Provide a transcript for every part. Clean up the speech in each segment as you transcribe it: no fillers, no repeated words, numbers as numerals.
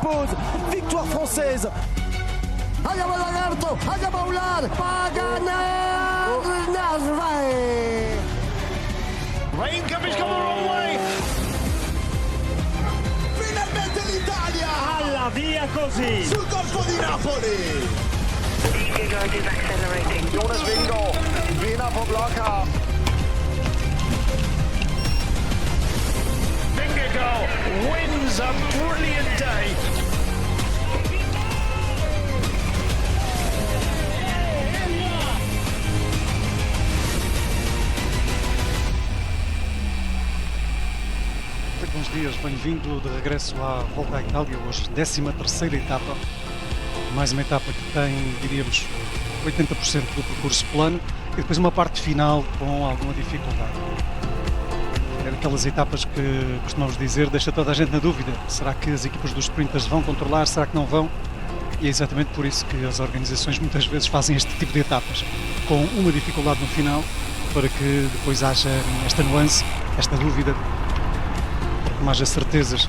s'impose. Victoire française. Andiamo al lagarto, andiamo a un lar, Paganar, Nasvai. Rain Cup come the wrong way. Finalmente l'Italia Alla via così. sul colpo di Napoli. Jonas Vingegaard vinder på Blockhav. Vingegaard wins a brilliant day. Bons dias, bem-vindo de regresso à Volta à Itália, hoje 13ª etapa, mais uma etapa que tem, diríamos, 80% do percurso plano e depois uma parte final com alguma dificuldade. É daquelas etapas que costumamos dizer, deixa toda a gente na dúvida, será que as equipas dos sprinters vão controlar, será que não vão? E é exatamente por isso que as organizações muitas vezes fazem este tipo de etapas, com uma dificuldade no final, para que depois haja esta nuance, esta dúvida, não haja certezas.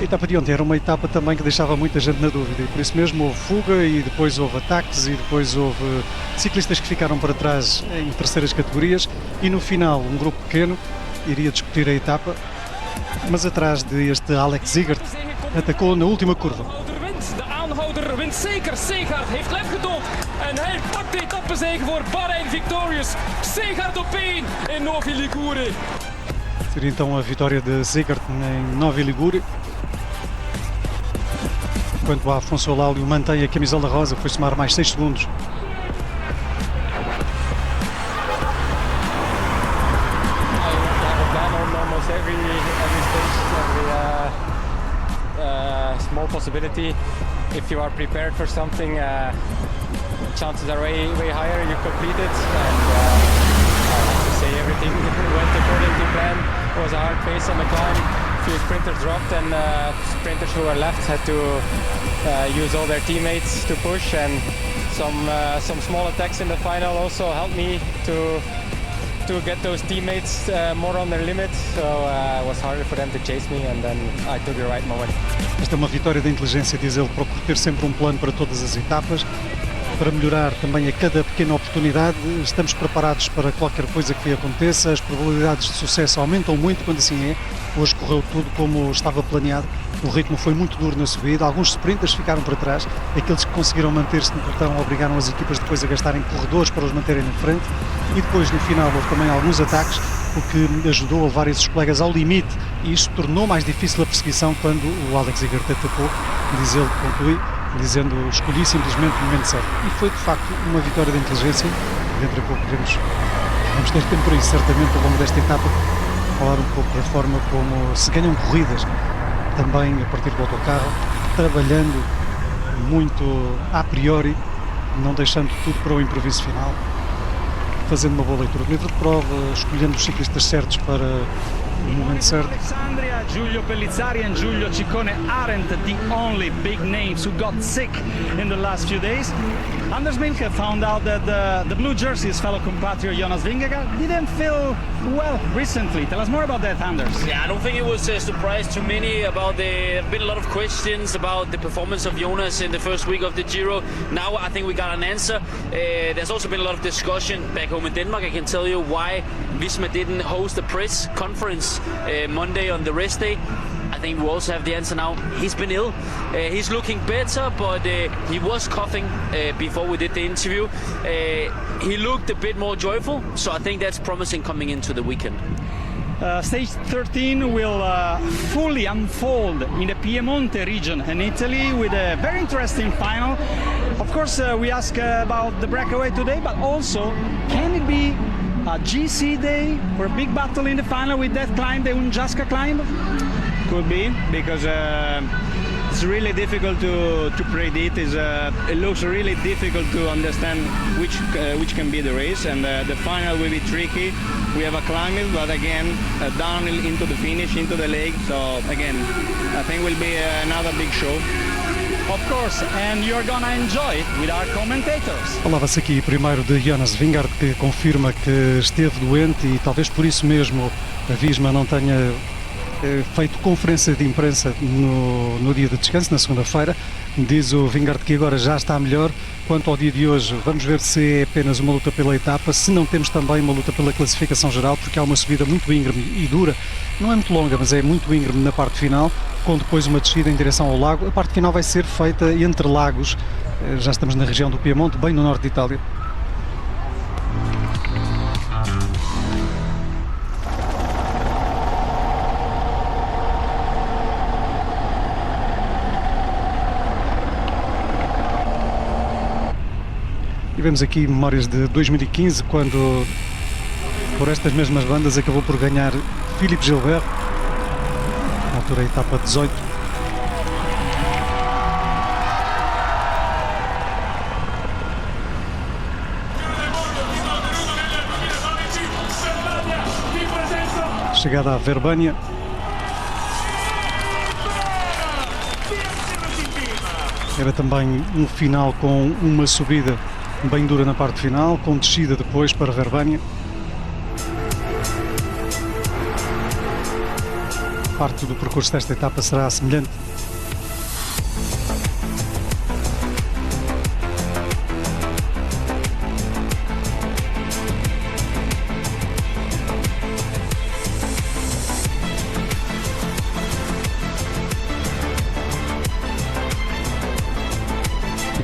A etapa de ontem era uma etapa também que deixava muita gente na dúvida e por isso mesmo houve fuga e depois houve ataques e depois houve ciclistas que ficaram para trás em terceiras categorias e no final um grupo pequeno iria discutir a etapa, mas atrás deste Alex Zigert atacou na última curva. Aanhouder wint zeker. Segaard heeft lef getoond en hij pakt de etappezege voor Bahrein Victorious. Segaard op 1 in Novi Ligure. Seria então a vitória de Zigert em Novi Ligure. Enquanto a Afonso Laulio mantém a camisola rosa, foi somar mais 6 segundos. Small possibility. If you are prepared for something, chances are way higher you complete it. And I have to say everything went according to plan. It was a hard pace on the climb. Few sprinters dropped, and sprinters who were left had to use all their teammates to push. And some small attacks in the final also helped me to get those teammates more on their limit, so it was harder for them to chase me, and then I took the right moment. Esta é uma vitória da inteligência, diz ele, procura ter sempre um plano para todas as etapas, para melhorar também a cada pequena oportunidade. Estamos preparados para qualquer coisa que aconteça, as probabilidades de sucesso aumentam muito quando assim é. Hoje correu tudo como estava planeado, o ritmo foi muito duro na subida, alguns sprinters ficaram para trás, aqueles que conseguiram manter-se no pelotão obrigaram as equipas depois a gastarem corredores para os manterem na frente e depois no final houve também alguns ataques, o que ajudou a levar esses colegas ao limite e isto tornou mais difícil a perseguição quando o Alex Zigert atacou, diz ele, conclui, dizendo escolhi simplesmente o momento certo. E foi de facto uma vitória da inteligência, dentro de pouco vamos ter tempo para isso certamente ao longo desta etapa, falar um pouco da forma como se ganham corridas, também a partir do autocarro, trabalhando muito a priori, não deixando tudo para o improviso final, fazendo uma boa leitura do livro de prova, escolhendo os ciclistas certos para o momento certo. Alexandria, Giulio Pellizzari and Giulio Ciccone aren't the only big names who got sick in the last few days. Anders Milke found out that the blue jersey, his fellow compatriot Jonas Vingegaard, didn't feel well recently. Tell us more about that, Anders. Yeah, I don't think it was a surprise to many about there have been a lot of questions about the performance of Jonas in the first week of the Giro. Now I think we got an answer. There's also been a lot of discussion back home in Denmark. I can tell you why Visma didn't host a press conference Monday on the rest day. I think we also have the answer now. He's been ill. He's looking better, but he was coughing before we did the interview. He looked a bit more joyful, so I think that's promising coming into the weekend. Stage 13 will fully unfold in the Piemonte region in Italy with a very interesting final. Of course, we ask about the breakaway today, but also, can it be a GC day for a big battle in the final with that climb, the Unjaska climb? Could be, because it's really difficult to predict. It looks really difficult to understand which can be the race, and the final will be tricky. We have a climbing, but again, downhill into the finish, into the lake. So again, I think will be another big show. of course, and you're gonna enjoy it with our commentators. Falava-se aqui primeiro de Jonas Vingegaard, que confirma que esteve doente e talvez por isso mesmo a Visma não tenha feito conferência de imprensa no dia de descanso, na segunda-feira. Diz o Vingegaard que agora já está melhor. Quanto ao dia de hoje, vamos ver se é apenas uma luta pela etapa, se não temos também uma luta pela classificação geral, porque há uma subida muito íngreme e dura, não é muito longa, mas é muito íngreme na parte final, com depois uma descida em direção ao lago. A parte final vai ser feita entre lagos, já estamos na região do Piemonte, bem no norte de Itália. E vemos aqui memórias de 2015, quando por estas mesmas bandas acabou por ganhar Philippe Gilbert, na altura a etapa 18. Chegada à Verbânia. Era também um final com uma subida bem dura na parte final, com descida depois para Verbânia. Parte do percurso desta etapa será semelhante.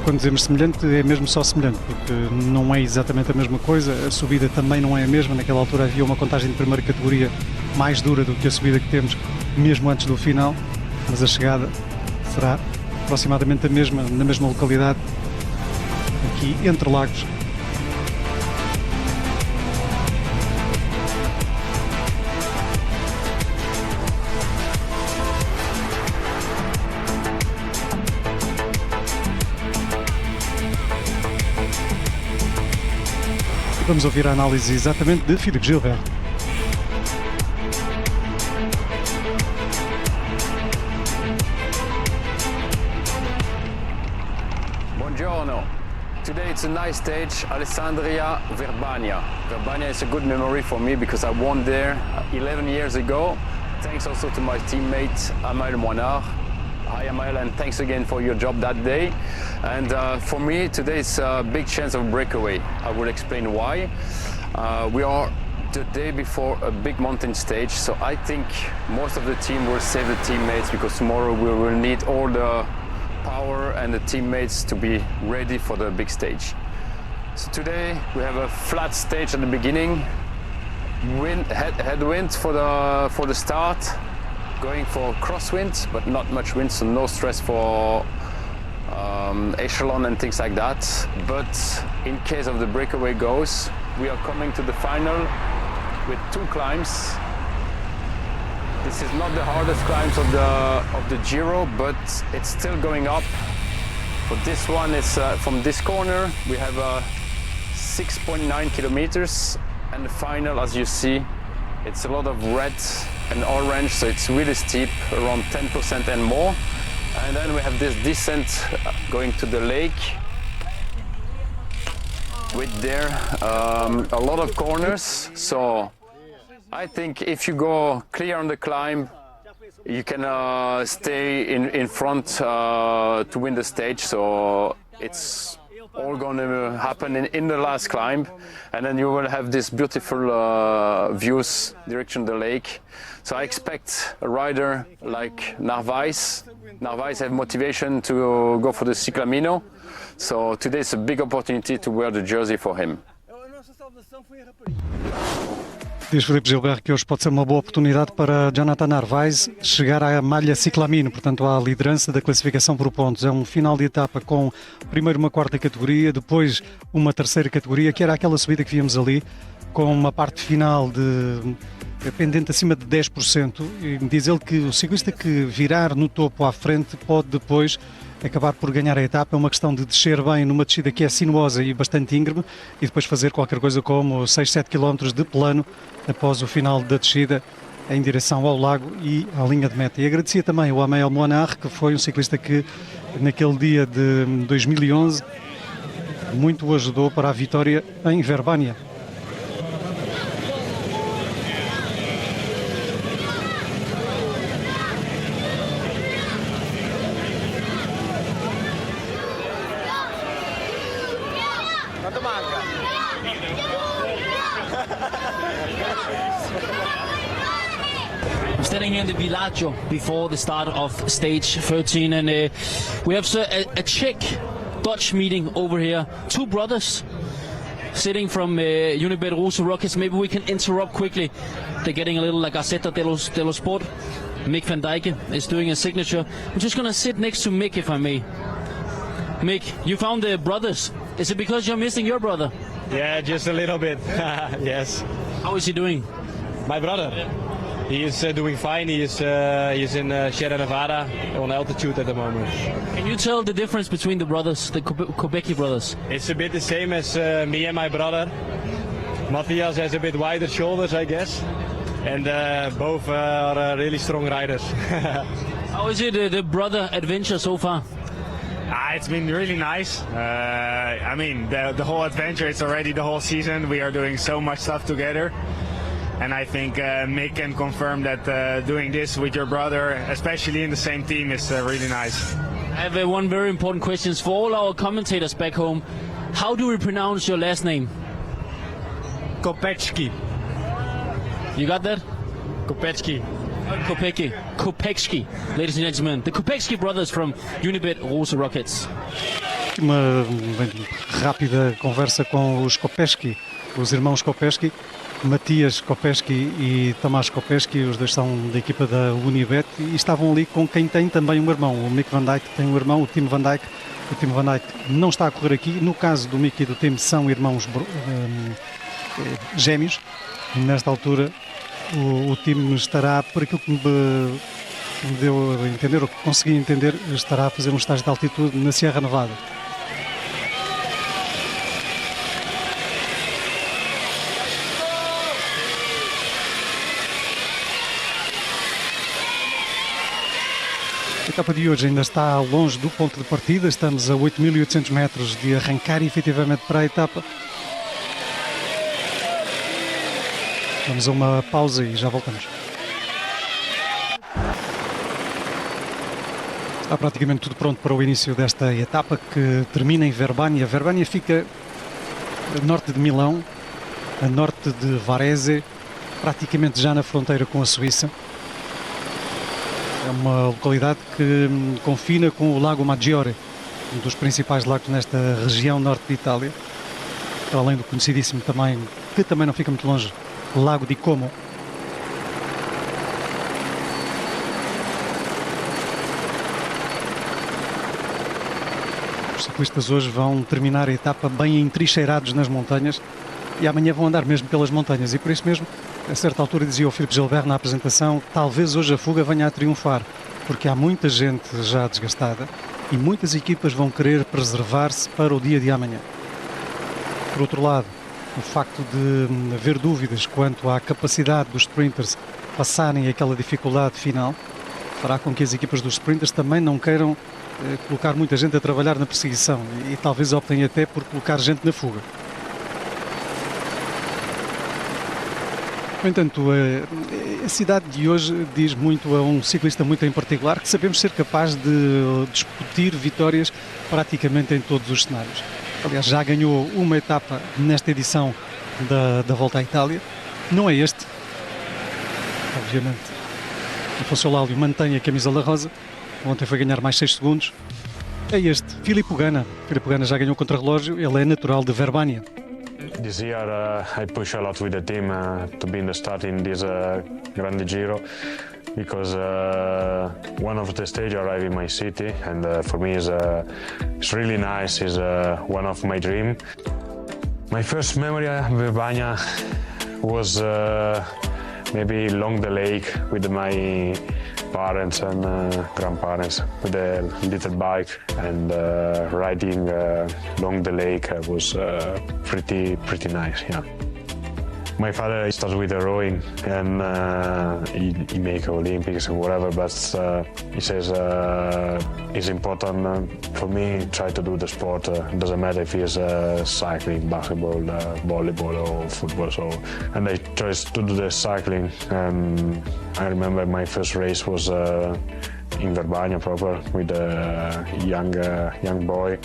Quando dizemos semelhante, é mesmo só semelhante, porque não é exatamente a mesma coisa, a subida também não é a mesma. Naquela altura havia uma contagem de primeira categoria mais dura do que a subida que temos mesmo antes do final, mas a chegada será aproximadamente a mesma, na mesma localidade, aqui entre lagos. Vamos ouvir a análise exatamente de Philippe Gilbert. Buongiorno. Today it's a nice stage, Alessandria, Verbania. Verbania is a good memory for me because I won there 11 years ago. Thanks also to my teammate Amael Moinard. Hi Amael, and thanks again for your job that day. And for me today is a big chance of breakaway. I will explain why. We are the day before a big mountain stage, so I think most of the team will save the teammates because tomorrow we will need all the power and the teammates to be ready for the big stage. So today we have a flat stage at the beginning, headwind for the start, going for crosswind, but not much wind, so no stress for echelon and things like that. But in case of the breakaway goes, we are coming to the final with 2 climbs. This is not the hardest climbs of the Giro, but it's still going up. For this one, it's from this corner we have 6.9 kilometers, and the final, as you see, it's a lot of red and orange, so it's really steep, around 10% and more. And then we have this descent going to the lake with there a lot of corners. So I think if you go clear on the climb, you can stay in front to win the stage. So it's all going to happen in the last climb, and then you will have this beautiful views direction the lake. So I expect a rider like Narvaez. Narvaez have motivation to go for the Ciclamino. So today is a big opportunity to wear the jersey for him. Diz Philippe Gilbert que hoje pode ser uma boa oportunidade para Jonathan Narvaez chegar à malha Ciclamino, portanto à liderança da classificação por pontos. É um final de etapa com primeiro uma quarta categoria, depois uma terceira categoria, que era aquela subida que víamos ali, com uma parte final de pendente acima de 10%. E diz ele que o ciclista que virar no topo à frente pode depois acabar por ganhar a etapa. É uma questão de descer bem numa descida que é sinuosa e bastante íngreme e depois fazer qualquer coisa como 6-7 km de plano após o final da descida em direção ao lago e à linha de meta. E agradecia também ao Amel Monar, que foi um ciclista que naquele dia de 2011 muito o ajudou para a vitória em Verbania. I'm standing here in the Villaggio before the start of stage 13, and we have a Czech Dutch meeting over here. Two brothers sitting from Unibet Rosa Rockets. Maybe we can interrupt quickly. They're getting a little La Gazzetta dello Sport. Mick van Dijk is doing a signature. I'm just going to sit next to Mick, if I may. Mick, you found the brothers. Is it because you're missing your brother? Yeah, just a little bit. Yes. How is he doing? My brother. He is doing fine. He is in Sierra Nevada on altitude at the moment. Can you tell the difference between the brothers, the Kopecky brothers? It's a bit the same as me and my brother. Matthias has a bit wider shoulders, I guess. And both are really strong riders. How is it, the brother adventure so far? It's been really nice. I mean, the whole adventure, it's already the whole season. We are doing so much stuff together. And I think Mick can confirm that doing this with your brother, especially in the same team, is really nice. I have one very important question for all our commentators back home. How do we pronounce your last name? Kopecky. You got that? Kopecky. Kopecky, ladies and gentlemen, the Kopecky brothers from Unibet Rosa Rockets. Uma rápida conversa com os Kopecky, os irmãos Kopecky, Matias Kopecky e Tamás Kopecky, os dois são da equipa da Unibet e estavam ali com quem tem também um irmão, o Mick van Dijk tem um irmão, o Tim van Dijk. O Tim van Dijk não está a correr aqui, no caso do Mick e do Tim são irmãos gêmeos. Nesta altura o time estará, por aquilo que me deu a entender, ou que consegui entender, estará a fazer um estágio de altitude na Sierra Nevada. A etapa de hoje ainda está longe do ponto de partida, estamos a 8.800 metros de arrancar efetivamente para a etapa. Vamos a uma pausa e já voltamos. Está praticamente tudo pronto para o início desta etapa que termina em Verbania. Verbania fica a norte de Milão, a norte de Varese, praticamente já na fronteira com a Suíça. É uma localidade que confina com o Lago Maggiore, um dos principais lagos nesta região norte de Itália, para além do conhecidíssimo também, que também não fica muito longe, Lago di Como. Os ciclistas hoje vão terminar a etapa bem entrincheirados nas montanhas e amanhã vão andar mesmo pelas montanhas e por isso mesmo, a certa altura dizia o Philippe Gilbert na apresentação, talvez hoje a fuga venha a triunfar, porque há muita gente já desgastada e muitas equipas vão querer preservar-se para o dia de amanhã. Por outro lado, o facto de haver dúvidas quanto à capacidade dos sprinters passarem aquela dificuldade final fará com que as equipas dos sprinters também não queiram colocar muita gente a trabalhar na perseguição e talvez optem até por colocar gente na fuga. No entanto, a cidade de hoje diz muito a um ciclista muito em particular que sabemos ser capaz de discutir vitórias praticamente em todos os cenários. Aliás, já ganhou uma etapa nesta edição da Volta à Itália. Não é este. Obviamente, Afonso Laulio mantém a camisola rosa. Ontem foi ganhar mais 6 segundos. É este, Filippo Ganna. Filippo Ganna já ganhou contra-relógio. Ele é natural de Verbania. This year I push a lot with the team to be in the start in this Grande Giro because one of the stages arrive in my city and for me it's really nice. It's one of my dream. My first memory of Verbania was maybe along the lake with my parents and grandparents with a little bike and riding along the lake was pretty nice, yeah. My father started with the rowing and he make Olympics and whatever, but he says it's important for me try to do the sport. Doesn't matter if it's cycling, basketball, volleyball or football. So, and I chose to do the cycling. And I remember my first race was in Verbania proper with a young boy.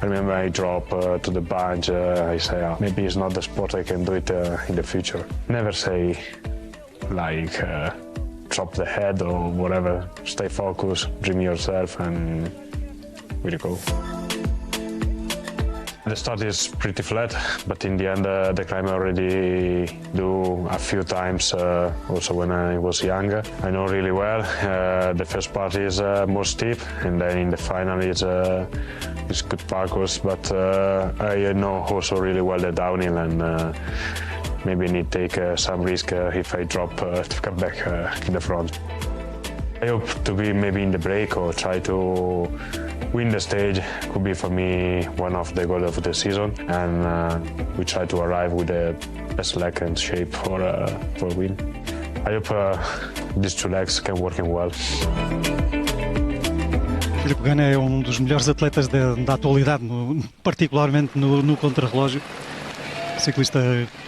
I remember I dropped to the bench. I say, maybe it's not the sport I can do it in the future. Never say like drop the head or whatever. Stay focused, dream yourself, and we go. The start is pretty flat, but in the end the climb I already do a few times, also when I was younger. I know really well. The first part is more steep, and then in the final it's good parcours, but I know also really well the downhill, and maybe I need to take some risk if I drop to come back in the front. I hope to be maybe in the break or try to win the stage. Could be for me one of the goals of the season, and we try to arrive with the best leg and shape for a win. I hope these two legs can work well. Filipe Gana é dos melhores atletas da atualidade, particularmente no contrarrelógio. Ciclista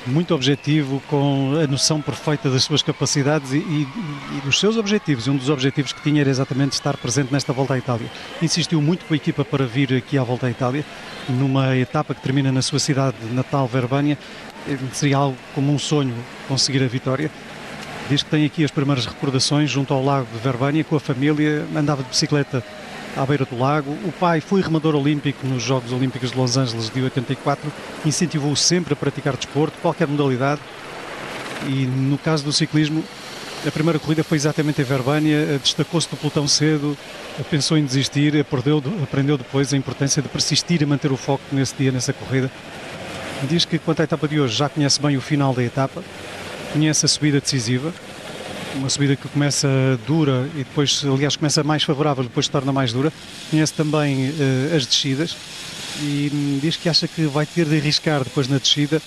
muito objetivo, com a noção perfeita das suas capacidades e dos seus objetivos. E um dos objetivos que tinha era exatamente estar presente nesta Volta à Itália. Insistiu muito com a equipa para vir aqui à Volta à Itália, numa etapa que termina na sua cidade natal, Verbania. Seria algo como um sonho conseguir a vitória. Diz que tem aqui as primeiras recordações junto ao lago de Verbania, com a família, andava de bicicleta à beira do lago. O pai foi remador olímpico nos Jogos Olímpicos de Los Angeles de 84, incentivou-o sempre a praticar desporto, qualquer modalidade, e no caso do ciclismo, a primeira corrida foi exatamente em Verbania, destacou-se do pelotão cedo, pensou em desistir, aprendeu depois a importância de persistir e manter o foco nesse dia, nessa corrida. Diz que quanto à etapa de hoje já conhece bem o final da etapa, conhece a subida decisiva, uma subida que começa dura e depois, aliás, começa mais favorável, depois se torna mais dura. Conhece também as descidas e diz que acha que vai ter de arriscar depois na descida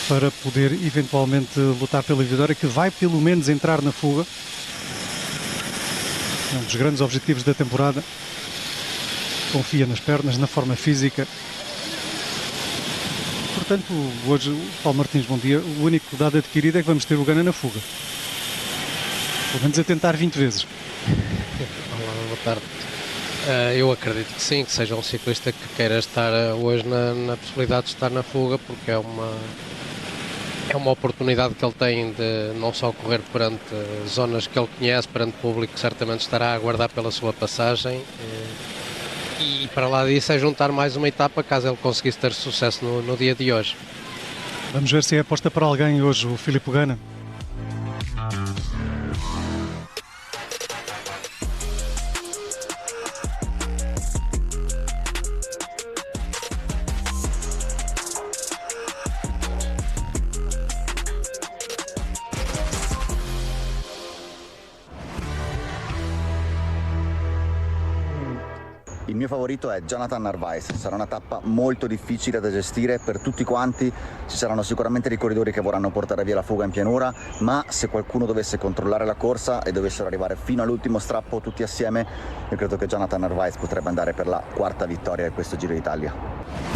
para poder eventualmente lutar pela vitória, que vai pelo menos entrar na fuga. É um dos grandes objetivos da temporada. Confia nas pernas, na forma física. Portanto, hoje, Paulo Martins, bom dia. O único dado adquirido é que vamos ter o Gana na fuga. Pelo menos a tentar 20 vezes. Olá, boa tarde. Eu acredito que sim, que seja um ciclista que queira estar hoje na possibilidade de estar na fuga, porque é uma oportunidade que ele tem de não só correr perante zonas que ele conhece, perante público que certamente estará a aguardar pela sua passagem, e para lá disso é juntar mais uma etapa caso ele conseguisse ter sucesso no dia de hoje. Vamos ver se é aposta para alguém hoje, o Filipe Gana. Il mio favorito è Jonathan Narvaez, sarà una tappa molto difficile da gestire per tutti quanti, ci saranno sicuramente dei corridori che vorranno portare via la fuga in pianura, ma se qualcuno dovesse controllare la corsa e dovessero arrivare fino all'ultimo strappo tutti assieme, io credo che Jonathan Narvaez potrebbe andare per la quarta vittoria di questo Giro d'Italia.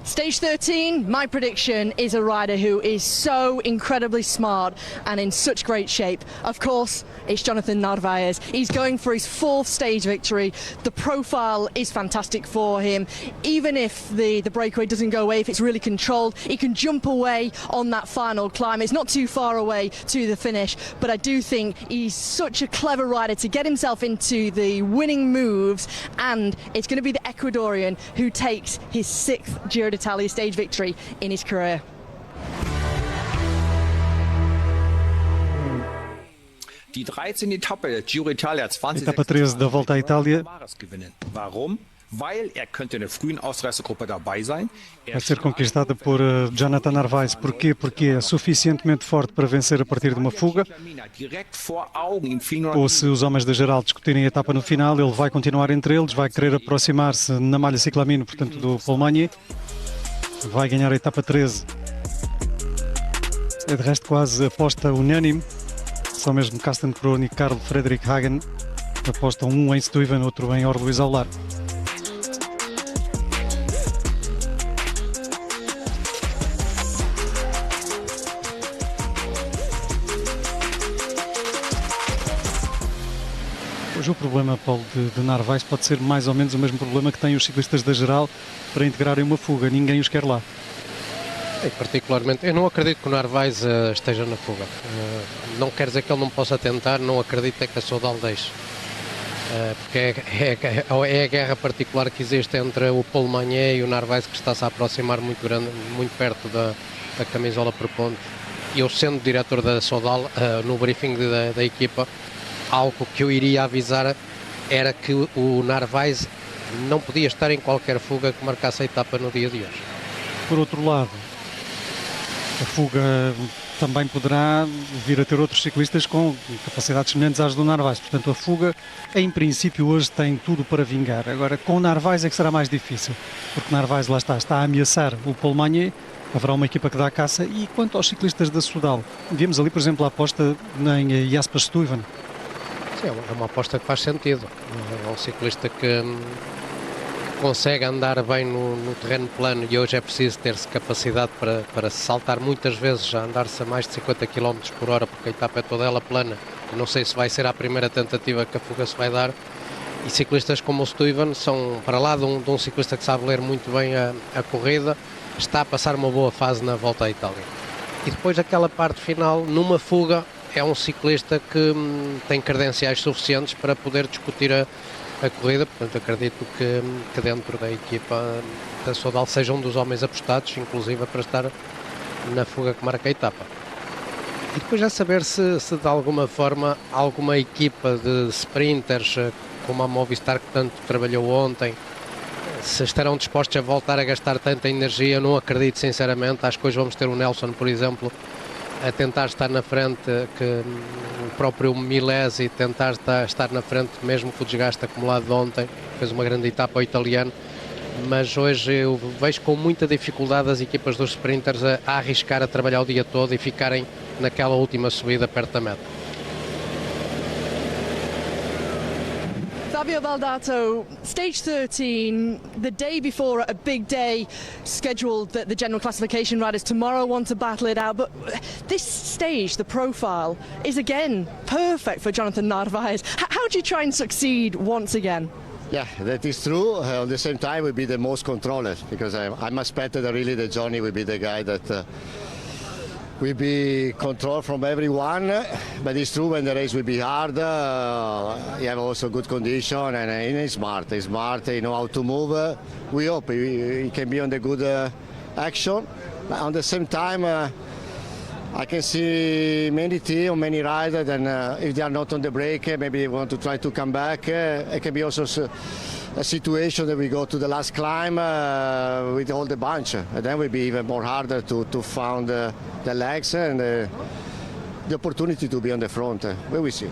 Stage 13, my prediction is a rider who is so incredibly smart and in such great shape. Of course, it's Jonathan Narvaez. He's going for his 4th stage victory. The profile is fantastic for him. Even if the breakaway doesn't go away, if it's really controlled, he can jump away on that final climb. It's not too far away to the finish, but I do think he's such a clever rider to get himself into the winning moves, and it's going to be the Ecuadorian who takes his 6th Giro d'Italia stage victory in his career. Die 13. Etappe der Giro d'Italia 20. Etapa 13 da Volta à Itália. Gewinnen. Warum? Weil könnte in der frühen Ausreißergruppe dabei sein. Vai ser conquistada por Jonathan Narvaez. Porquê? Porque é suficientemente forte para vencer a partir de uma fuga. Ou se os homens da geral discutirem a etapa no final, ele vai continuar entre eles, vai querer aproximar-se na malha ciclamino, portanto, do Paul Magnier. vai ganhar a etapa 13. É de resto quase aposta unânime. Só mesmo Carsten Krohn e Carl Fredrik Hagen apostam um em Stuyven, outro em Orluís Aular. Hoje o problema, Paulo, de Narvaez pode ser mais ou menos o mesmo problema que têm os ciclistas da geral para integrarem uma fuga. Ninguém os quer lá. Particularmente, eu não acredito que o Narvaez esteja na fuga. Não quer dizer que ele não possa tentar, não acredito é que a Soudal deixe. Porque é a guerra particular que existe entre o Paul Magnier e o Narvaez, que está-se a aproximar muito perto da camisola por ponto. Eu, sendo diretor da Soudal, no briefing da equipa, algo que eu iria avisar era que o Narvaez não podia estar em qualquer fuga que marcasse a etapa no dia de hoje. Por outro lado, a fuga também poderá vir a ter outros ciclistas com capacidades semelhantes às do Narvaez. Portanto, a fuga, em princípio, hoje tem tudo para vingar. Agora, com o Narvaez é que será mais difícil, porque o Narvaez lá está a ameaçar o Paul Magnier. Haverá uma equipa que dá a caça. E quanto aos ciclistas da Soudal, vimos ali, por exemplo, a aposta em Jasper Stuyven. Sim, é uma aposta que faz sentido. É um ciclista que consegue andar bem no terreno plano e hoje é preciso ter-se capacidade para saltar muitas vezes, a andar-se a mais de 50 km por hora, porque a etapa é toda ela plana. Não sei se vai ser a primeira tentativa que a fuga se vai dar. E ciclistas como o Stuyven são, para lá de um ciclista que sabe ler muito bem a corrida, está a passar uma boa fase na volta à Itália. E depois aquela parte final, numa fuga, é um ciclista que tem credenciais suficientes para poder discutir a corrida, portanto acredito que dentro da equipa da Soudal seja um dos homens apostados, inclusive para estar na fuga que marca a etapa. E depois já saber se de alguma forma alguma equipa de sprinters, como a Movistar que tanto trabalhou ontem, se estarão dispostos a voltar a gastar tanta energia. Eu não acredito sinceramente. Acho que hoje vamos ter o Nelson, por exemplo, a tentar estar na frente, que o próprio Milesi tentar estar na frente, mesmo com o desgaste acumulado de ontem. Fez uma grande etapa ao italiano, mas hoje eu vejo com muita dificuldade as equipas dos sprinters a arriscar a trabalhar o dia todo e ficarem naquela última subida perto da meta. Fabio Baldato, stage 13, the day before a big day scheduled that the general classification riders tomorrow want to battle it out, but this stage, the profile, is again perfect for Jonathan Narvaez. How do you try and succeed once again? Yeah, that is true. At the same time, we'll be the most controlled, because I'm expected that really the Johnny will be the guy that will be controlled from everyone, but it's true when the race will be hard. You have also good condition, and he's smart. He's smart. He know how to move. We hope he can be on the good action. But at the same time, I can see many teams, many riders, and if they are not on the break, maybe they want to try to come back. It can be also a situation that we go to the last climb with all the bunch, and then will be even more harder to find the legs and the opportunity to be on the front. We will see.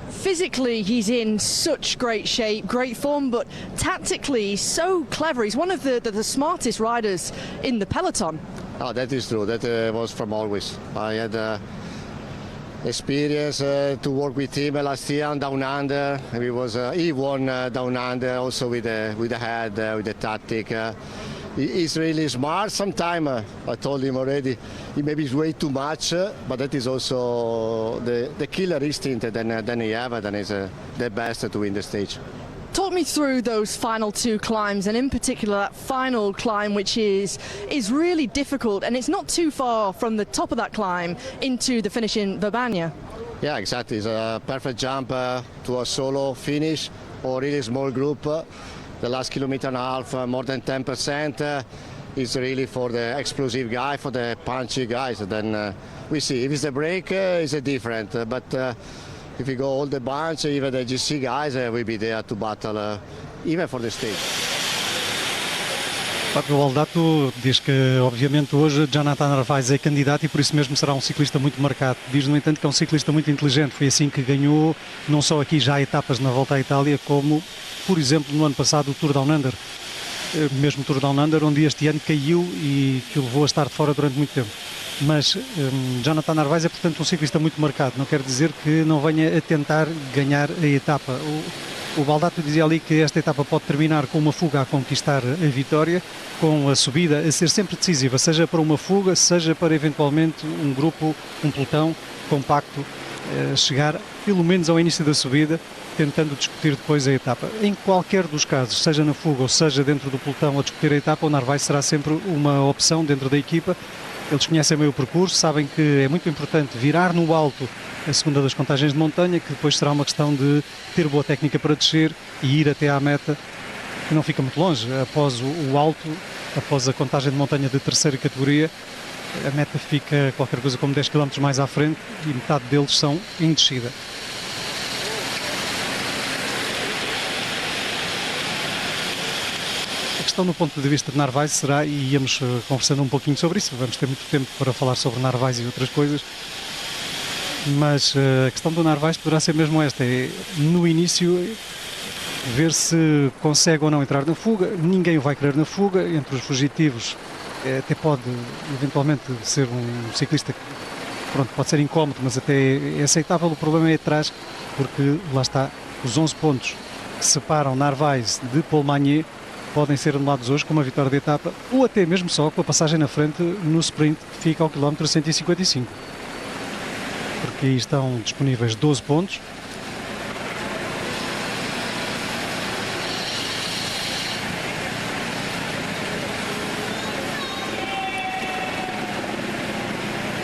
Physically, he's in such great shape, great form, but tactically, he's so clever. He's one of the smartest riders in the peloton. Oh, that is true. That was from always. I had experience to work with him last year on Down Under. He won Down Under also with the head, with the tactic. He's really smart. Sometimes I told him already, he maybe is way too much, but that is also the killer instinct than he have, and is the best to win the stage. Talk me through those final two climbs, and in particular that final climb, which is really difficult, and it's not too far from the top of that climb into the finish in Verbania. Yeah, exactly. It's a perfect jump to a solo finish or really small group. The last kilometer and a half, more than 10%, is really for the explosive guy, for the punchy guys. Then we see. If it's a break, it's a different. But if we go all the bunch, even the GC guys will be there to battle, even for the stage. Fabio Baldato diz que, obviamente, hoje Jonathan Narvaez é candidato e por isso mesmo será um ciclista muito marcado. Diz, no entanto, que é um ciclista muito inteligente. Foi assim que ganhou, não só aqui já etapas na Volta à Itália, como, por exemplo, no ano passado o Tour Down Under. mesmo Tour Down Under, onde este ano caiu e que o levou a estar de fora durante muito tempo. Mas Jonathan Narvaez é, portanto, um ciclista muito marcado. Não quer dizer que não venha a tentar ganhar a etapa. O Baldato dizia ali que esta etapa pode terminar com uma fuga a conquistar a vitória, com a subida a ser sempre decisiva, seja para uma fuga, seja para eventualmente um grupo, um pelotão compacto, chegar pelo menos ao início da subida, tentando discutir depois a etapa. Em qualquer dos casos, seja na fuga ou seja dentro do pelotão a discutir a etapa, o Narvaez será sempre uma opção dentro da equipa. Eles conhecem bem o percurso, sabem que é muito importante virar no alto a segunda das contagens de montanha, que depois será uma questão de ter boa técnica para descer e ir até à meta, que não fica muito longe. Após o alto, após a contagem de montanha de terceira categoria, a meta fica qualquer coisa como 10 km mais à frente e metade deles são em descida. A questão do ponto de vista de Narvaez será, e íamos conversando um pouquinho sobre isso, vamos ter muito tempo para falar sobre Narvaez e outras coisas, mas a questão do Narvaez poderá ser mesmo esta, é no início ver se consegue ou não entrar na fuga. Ninguém o vai querer na fuga, entre os fugitivos até pode eventualmente ser um ciclista que pode ser incómodo, mas até é aceitável. O problema é atrás, porque lá está, os 11 pontos que separam Narvaez de Paul Magnier podem ser anulados hoje com uma vitória de etapa ou até mesmo só com a passagem na frente no sprint que fica ao quilómetro 155. Porque aí estão disponíveis 12 pontos.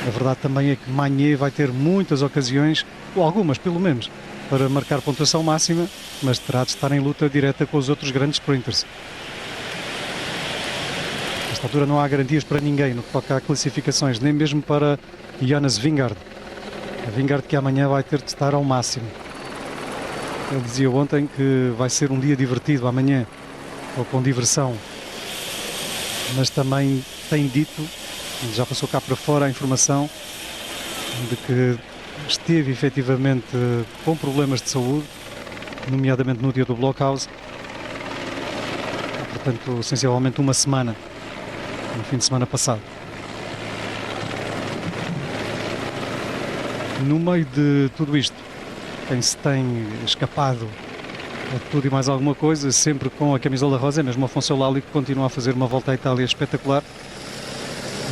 A verdade também é que Magnier vai ter muitas ocasiões, ou algumas pelo menos, para marcar pontuação máxima, mas terá de estar em luta direta com os outros grandes sprinters. Nesta altura não há garantias para ninguém no que toca a classificações, nem mesmo para Jonas Vingegaard. A Vingegaard que amanhã vai ter de estar ao máximo. Ele dizia ontem que vai ser um dia divertido amanhã, ou com diversão, mas também tem dito, já passou cá para fora a informação de que esteve efetivamente com problemas de saúde, nomeadamente no dia do Blockhouse, portanto, sensivelmente uma semana, no fim de semana passado. No meio de tudo isto, quem se tem escapado a tudo e mais alguma coisa, sempre com a camisola rosa, é mesmo Afonso Eulalie, que continua a fazer uma volta à Itália espetacular.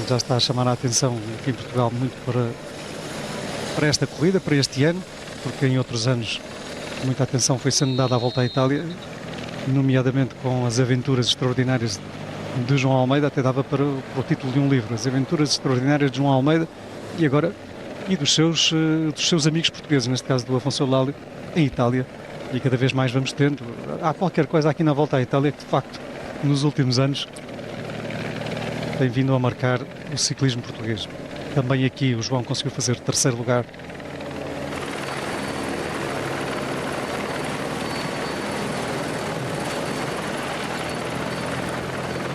Já está a chamar a atenção aqui em Portugal muito para esta corrida, para este ano, porque em outros anos muita atenção foi sendo dada à volta à Itália, nomeadamente com as aventuras extraordinárias de João Almeida, até dava para o título de um livro, As Aventuras Extraordinárias de João Almeida, e agora e dos seus amigos portugueses, neste caso do Afonso Eulalie, em Itália, e cada vez mais vamos tendo. Há qualquer coisa aqui na volta à Itália que de facto nos últimos anos tem vindo a marcar o ciclismo português. Também aqui o João conseguiu fazer terceiro lugar.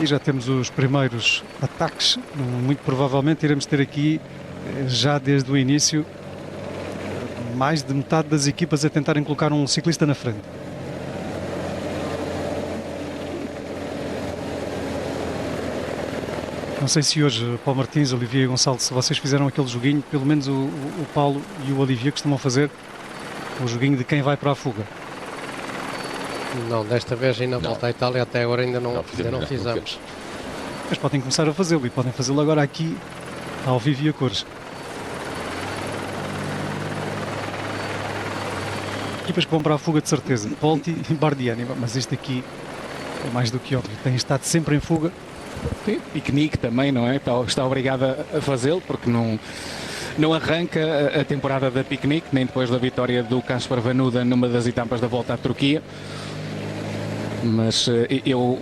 E já temos os primeiros ataques. Muito provavelmente iremos ter aqui, já desde o início, mais de metade das equipas a tentarem colocar um ciclista na frente. Não sei se hoje, Paulo Martins, Olivier e Gonçalo, se vocês fizeram aquele joguinho, pelo menos o Paulo e o Olivier costumam fazer o joguinho de quem vai para a fuga. Não, desta vez ainda volta à Itália, até agora ainda não fizemos. Mas podem começar a fazê-lo e podem fazê-lo agora aqui, ao vivo e a cores. Equipas que vão para a fuga de certeza, Polti e Bardiani, mas este aqui é mais do que óbvio, tem estado sempre em fuga. Sim, Piquenique também, não é? Está obrigado a fazê-lo, porque não arranca a temporada da Piquenique, nem depois da vitória do Casper Van Hooden numa das etapas da volta à Turquia. Mas eu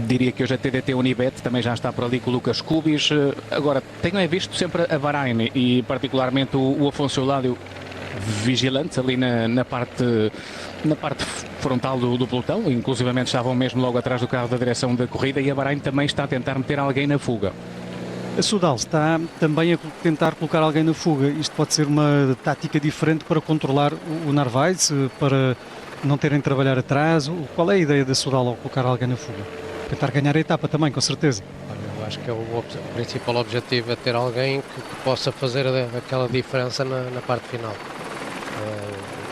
diria que hoje a TDT Unibet também já está por ali com o Lucas Kubis. Agora, tenho visto sempre a Bahrein e particularmente o Afonso Eulalie vigilantes ali na parte frontal do pelotão, inclusivamente estavam mesmo logo atrás do carro da direção da corrida, e a Bahrein também está a tentar meter alguém na fuga. A Soudal está também a tentar colocar alguém na fuga. Isto pode ser uma tática diferente para controlar o Narvaez, para não terem de trabalhar atrás. Qual é a ideia da Soudal ao colocar alguém na fuga? Tentar ganhar a etapa também, com certeza. Eu acho que o principal objetivo é ter alguém que possa fazer aquela diferença na parte final.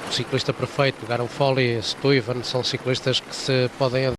O ciclista perfeito, Garofoli, Stuyven, são ciclistas que se podem